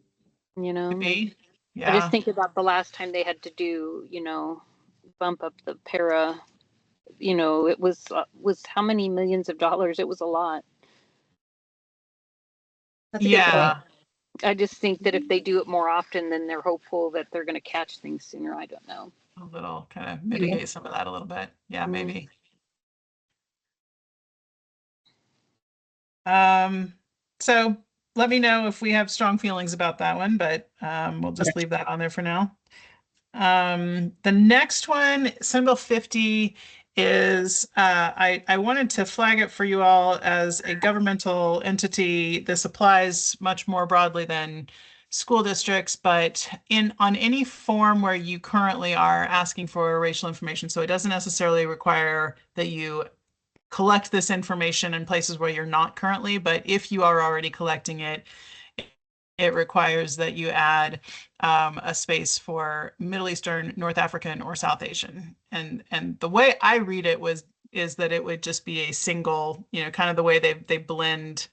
You know? Maybe. Yeah. I just think about the last time they had to do, bump up the para, it was how many millions of dollars? It was a lot. That's a good point. I just think that if they do it more often, then they're hopeful that they're going to catch things sooner. I don't know. A little kind of mitigate some of that a little bit. Yeah, maybe. So let me know if we have strong feelings about that one, but we'll just leave that on there for now. The next one, Senate Bill 50, is I wanted to flag it for you all as a governmental entity. This applies much more broadly than school districts, but on any form where you currently are asking for racial information. So it doesn't necessarily require that you collect this information in places where you're not currently, but if you are already collecting it, it requires that you add a space for Middle Eastern, North African, or South Asian. And the way I read it is that it would just be a single, kind of the way they blend,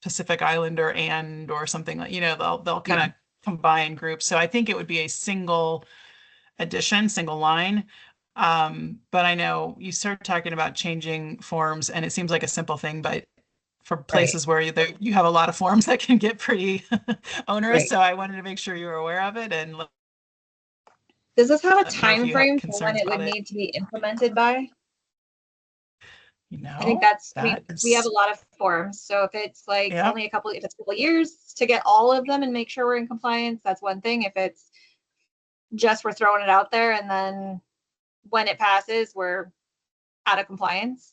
Pacific Islander or something like, they'll kind of combine groups. So I think it would be a single addition, single line. But I know you start talking about changing forms and it seems like a simple thing, but for places where you have a lot of forms that can get pretty onerous. So I wanted to make sure you were aware of it. And does this have a time frame for when it would need to be implemented by? I think we have a lot of forms. So if it's like only if it's a couple of years to get all of them and make sure we're in compliance, that's one thing. If it's just we're throwing it out there and then when it passes, we're out of compliance.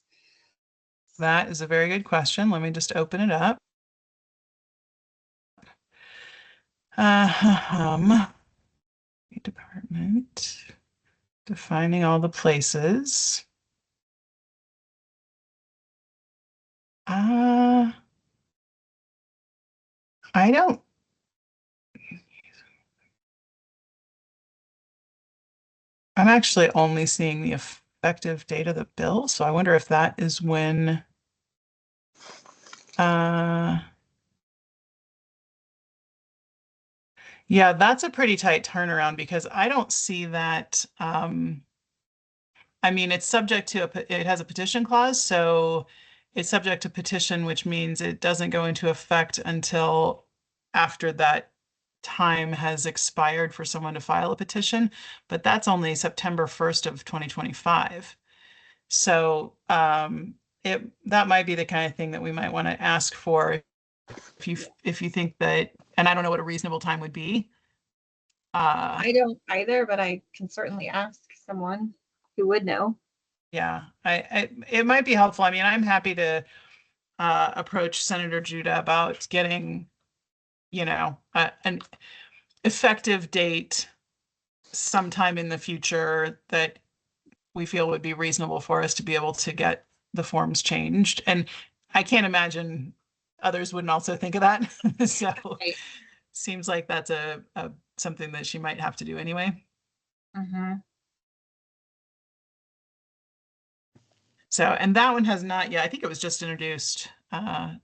That is a very good question. Let me just open it up. Department, defining all the places. I'm actually only seeing the effective date of the bill, so I wonder if that is when yeah, that's a pretty tight turnaround because I don't see that. I mean, it's subject to it has a petition clause, so it's subject to petition, which means it doesn't go into effect until after that time has expired for someone to file a petition, but that's only September 1st of 2025. So that might be the kind of thing that we might want to ask for if you think that, and I don't know what a reasonable time would be. I don't either, but I can certainly ask someone who would know. Yeah, it might be helpful. I mean, I'm happy to approach Senator Judah about getting an effective date sometime in the future that we feel would be reasonable for us to be able to get the forms changed. And I can't imagine others wouldn't also think of that. So Right. seems like that's a something that she might have to do anyway. Mm-hmm. So, and that one has not yet, I think it was just introduced,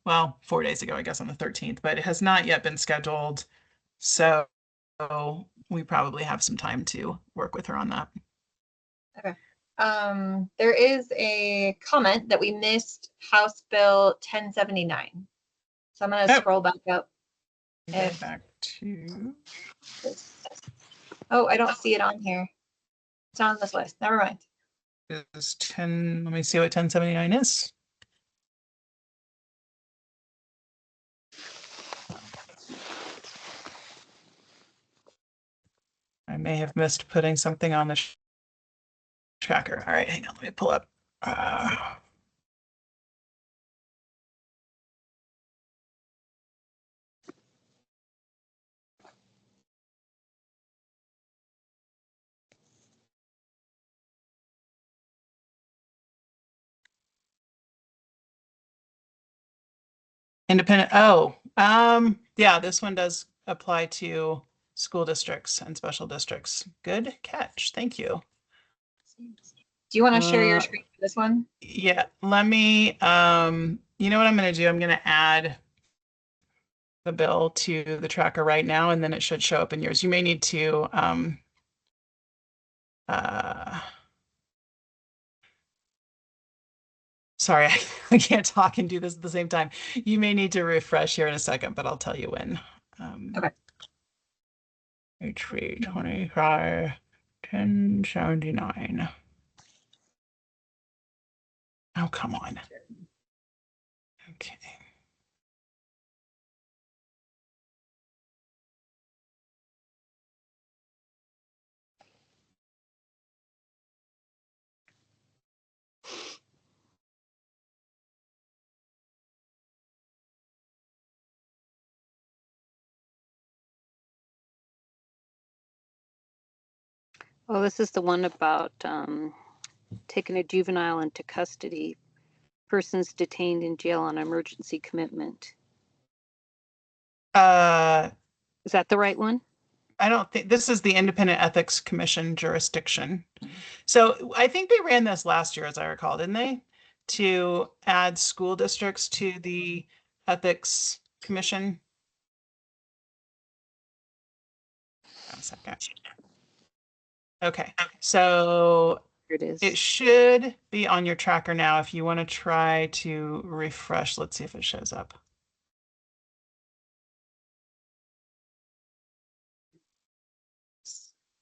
well, 4 days ago, I guess on the 13th, but it has not yet been scheduled. So we probably have some time to work with her on that. Okay. There is a comment that we missed House Bill 1079. So I'm going to scroll back up. Go back to. Oh, I don't see it on here. It's not on this list. Never mind. Is 10, let me see what 1079 is. I may have missed putting something on the tracker. All right, hang on, let me pull up. Independent, yeah, this one does apply to school districts and special districts. Good catch, thank you. Do you want to share your screen for this one? Yeah, let me, you know what I'm gonna do? I'm gonna add the bill to the tracker right now, and then it should show up in yours. You may need to, sorry, I can't talk and do this at the same time. You may need to refresh here in a second, but I'll tell you when. Okay. HP 25 1079. Oh, come on. Okay. Oh, this is the one about taking a juvenile into custody, persons detained in jail on emergency commitment. Is that the right one? I don't think this is the Independent Ethics Commission jurisdiction. So I think they ran this last year, as I recall, didn't they? To add school districts to the Ethics Commission. One second. Okay, so Here it is. it should be on your tracker now. If you want to try to refresh, let's see if it shows up.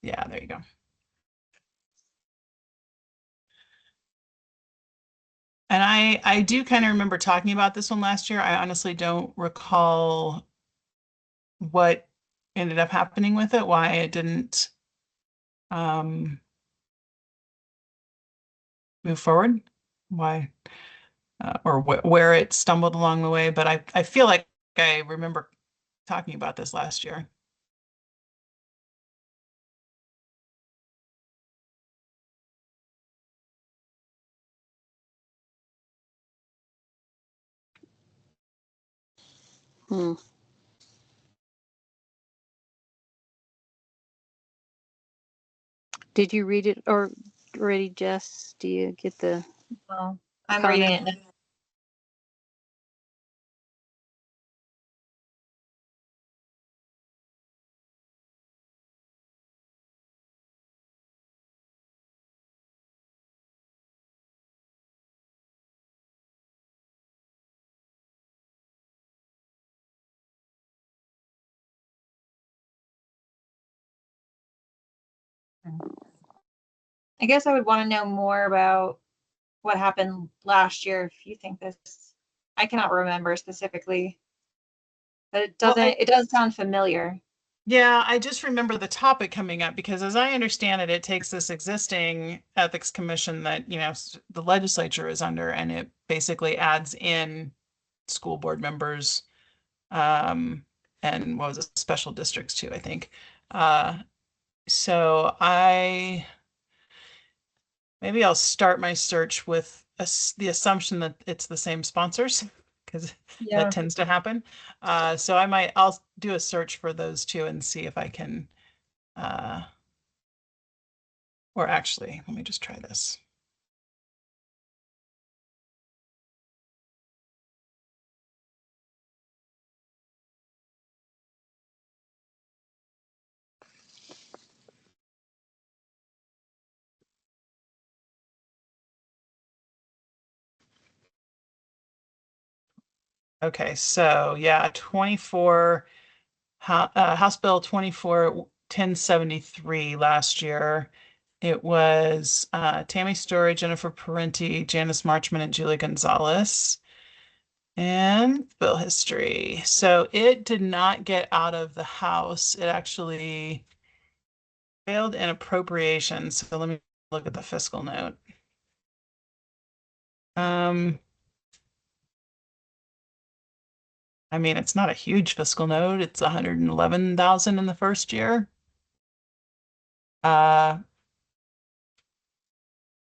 Yeah, there you go. And I do kind of remember talking about this one last year. I honestly don't recall what ended up happening with it, why it didn't move forward, why or where it stumbled along the way. But I feel like I remember talking about this last year. Hmm. Did you read it or already, Jess? Do you get the? Well, I'm comment? reading it now. I guess I would want to know more about what happened last year if you think this. I cannot remember specifically, but it doesn't. It does sound familiar. Yeah, I just remember the topic coming up because as I understand it, it takes this existing ethics commission that, the legislature is under, and it basically adds in school board members. And and what was it, special districts too, I think. So maybe I'll start my search with the assumption that it's the same sponsors, because that tends to happen. So I'll do a search for those two and see if I can, or actually, let me just try this. Okay, so yeah, 24, House Bill 24-1073 last year. It was Tammy Story, Jennifer Parenti, Janice Marchman, and Julie Gonzalez. And bill history. So it did not get out of the House. It actually failed in appropriations. So let me look at the fiscal note. I mean, it's not a huge fiscal note. It's 111,000 in the first year.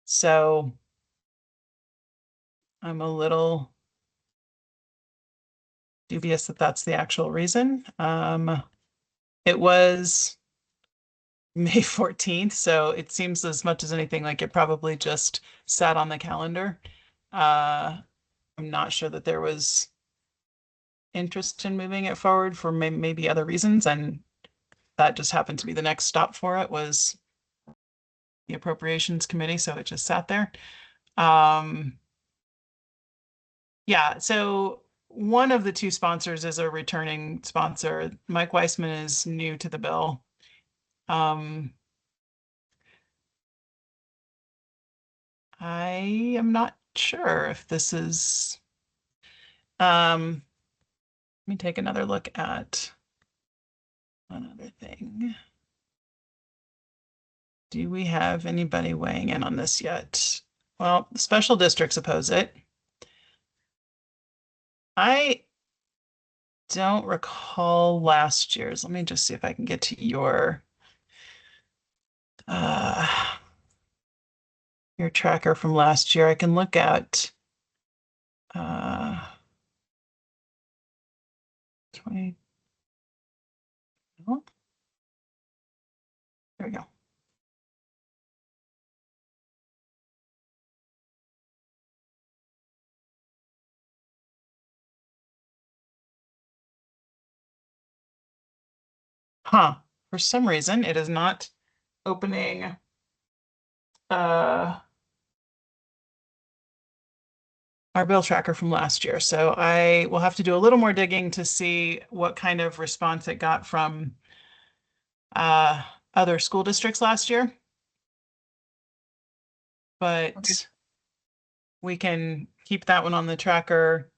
So I'm a little dubious that that's the actual reason. It was May 14th, so it seems as much as anything like it probably just sat on the calendar. I'm not sure that there was interest in moving it forward for maybe other reasons, and that just happened to be the next stop for it was the Appropriations Committee, so it just sat there. Yeah, so one of the two sponsors is a returning sponsor. Mike Weissman is new to the bill. I am not sure if this is, let me take another look at another thing. Do we have anybody weighing in on this yet? Well, special districts oppose it. I don't recall last year's. Let me just see if I can get to your tracker from last year. I can look at 20. Oh, there we go. Huh. For some reason, it is not opening our bill tracker from last year. So I will have to do a little more digging to see what kind of response it got from other school districts last year. But Okay. we can keep that one on the tracker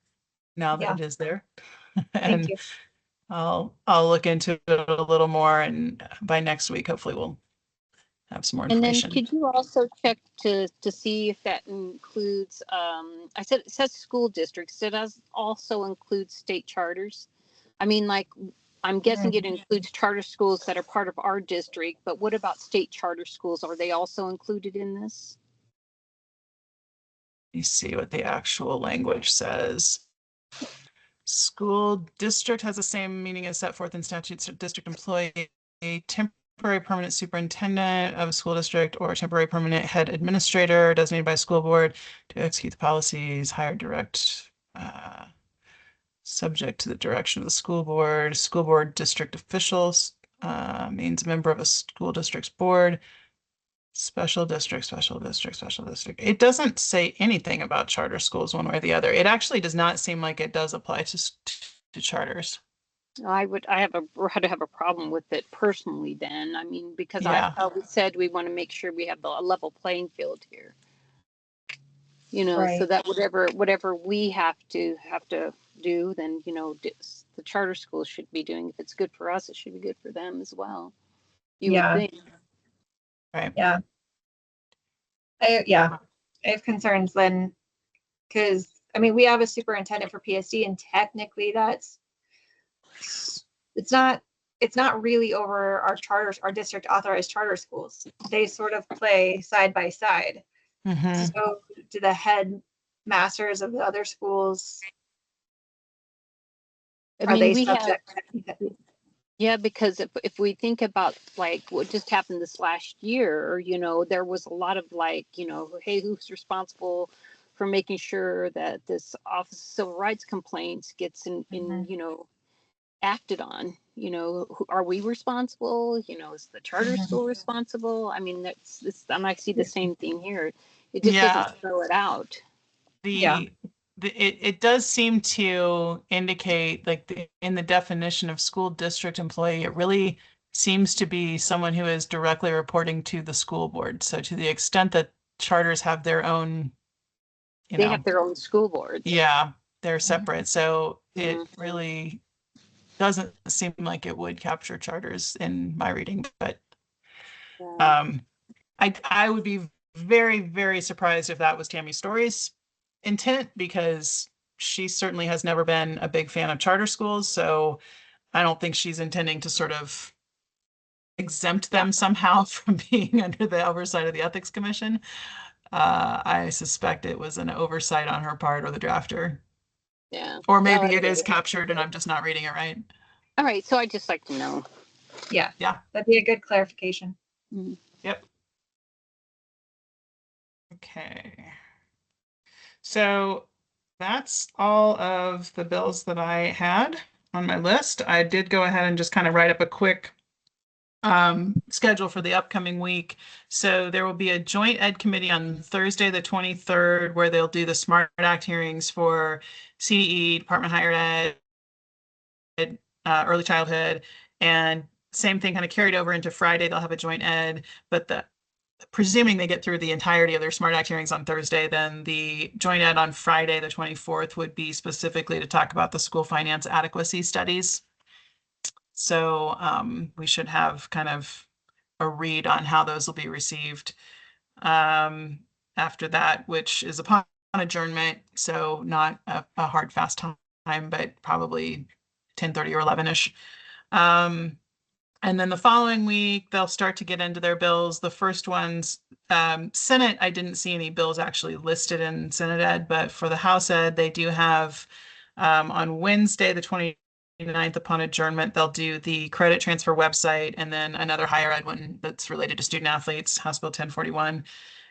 now that it is there. Thank And you. I'll look into it a little more, and by next week, hopefully we'll have some more And then information. could you also check to see if that includes, I said, it says school districts. It does also include state charters. I mean, like, I'm guessing it includes charter schools that are part of our district, but what about state charter schools? Are they also included in this? Let me see what the actual language says. School district has the same meaning as set forth in statutes. District employee, a temporary permanent superintendent of a school district or temporary permanent head administrator designated by school board to execute the policies, hired direct, subject to the direction of the school board district officials, means member of a school district's board, special district, special district, special district. It doesn't say anything about charter schools one way or the other. It actually does not seem like it does apply to charters. I would have a problem with it personally then. I mean, because Yeah. I always said we want to make sure we have a level playing field here. You know, so Right. that whatever we have to do, then, you know, the charter schools should be doing. If it's good for us, it should be good for them as well. You would think. Right. Yeah. I have concerns then, because I mean we have a superintendent for PSD, and technically that's it's not really over our charters, our district authorized charter schools. They sort of play side by side. Mhm. So do the head masters of the other schools, I are they mean, we have, subject? yeah, because if we think about like what just happened this last year, you know, there was a lot of like, you know, hey, who's responsible for making sure that this Office of Civil Rights complaints gets in, Mhm. you know, acted on? You know, are we responsible? You know, is the charter Mhm. school responsible? I mean, that's this, and I see the same thing here. It just Yeah. doesn't spell it out. Yeah. It does seem to indicate like in the definition of school district employee, it really seems to be someone who is directly reporting to the school board. So to the extent that charters have their own, you They know, have their own school boards. yeah, they're separate. So it Mhm. really doesn't seem like it would capture charters in my reading, but Yeah. I would be very, very surprised if that was Tammy Story's intent, because she certainly has never been a big fan of charter schools. So I don't think she's intending to sort of exempt them somehow from being under the oversight of the Ethics Commission. I suspect it was an oversight on her part or the drafter. Yeah. Or Well, maybe it is anyway. captured and I'm just not reading it right. All right. So I'd just like to know. Yeah. Yeah. That'd be a good clarification. Mhm. Yep. Okay. So that's all of the bills that I had on my list. I did go ahead and just kind of write up a quick schedule for the upcoming week. So there will be a joint ed committee on Thursday, the 23rd, where they'll do the Smart Act hearings for CDE, Department of Higher Ed, early childhood, and same thing kind of carried over into Friday. They'll have a joint ed, but presuming they get through the entirety of their Smart Act hearings on Thursday, then the joint ed on Friday, the 24th, would be specifically to talk about the school finance adequacy studies. So we should have kind of a read on how those will be received after that, which is upon adjournment. So not a hard, fast time, but probably 10:30 or 11-ish. And then the following week, they'll start to get into their bills. The first ones, Senate, I didn't see any bills actually listed in Senate Ed, but for the House Ed, they do have on Wednesday, the 29th, upon adjournment, they'll do the credit transfer website and then another higher ed one that's related to student athletes, House Bill 1041.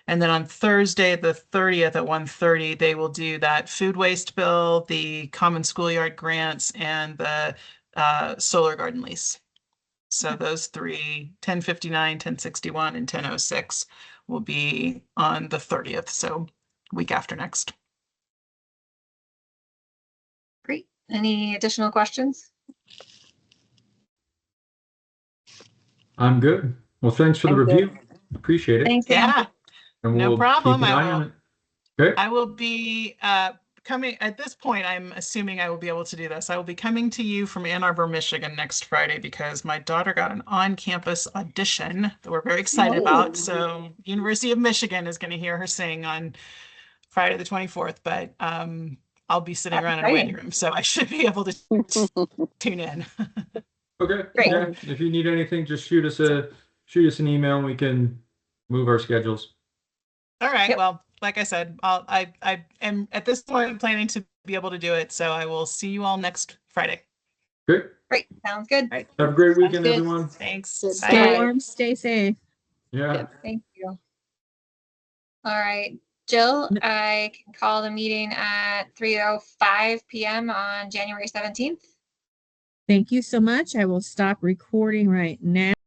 And then on Thursday, the 30th at 1:30, they will do that food waste bill, the common schoolyard grants, and the solar garden lease. So those three, 1059, 1061, and 1006 will be on the 30th. So week after next. Great. Any additional questions? I'm good. Well, thanks for the I'm good. review. Appreciate it. Thanks, Ann. Yeah, And no we'll problem. keep an eye on it. Okay. I will be coming at this point. I'm assuming I will be able to do this. I will be coming to you from Ann Arbor, Michigan next Friday because my daughter got an on-campus audition that we're very excited about. So University of Michigan is going to hear her sing on Friday the 24th, but I'll be sitting That's around in a waiting exciting. room, so I should be able to tune in. Okay. Great. Yeah. If you need anything, just shoot us an email and we can move our schedules. All right. Yep. Well, like I said, I am at this point planning to be able to do it. So I will see you all next Friday. Great. Great. Sounds good. All right. Have a great Sounds weekend, good. everyone. Thanks. Good. Bye. Stay Bye. warm, stay safe. Yeah. Thank you. All right. Jill, I can call the meeting at 3:05 p.m. on January 17th. Thank you so much. I will stop recording right now.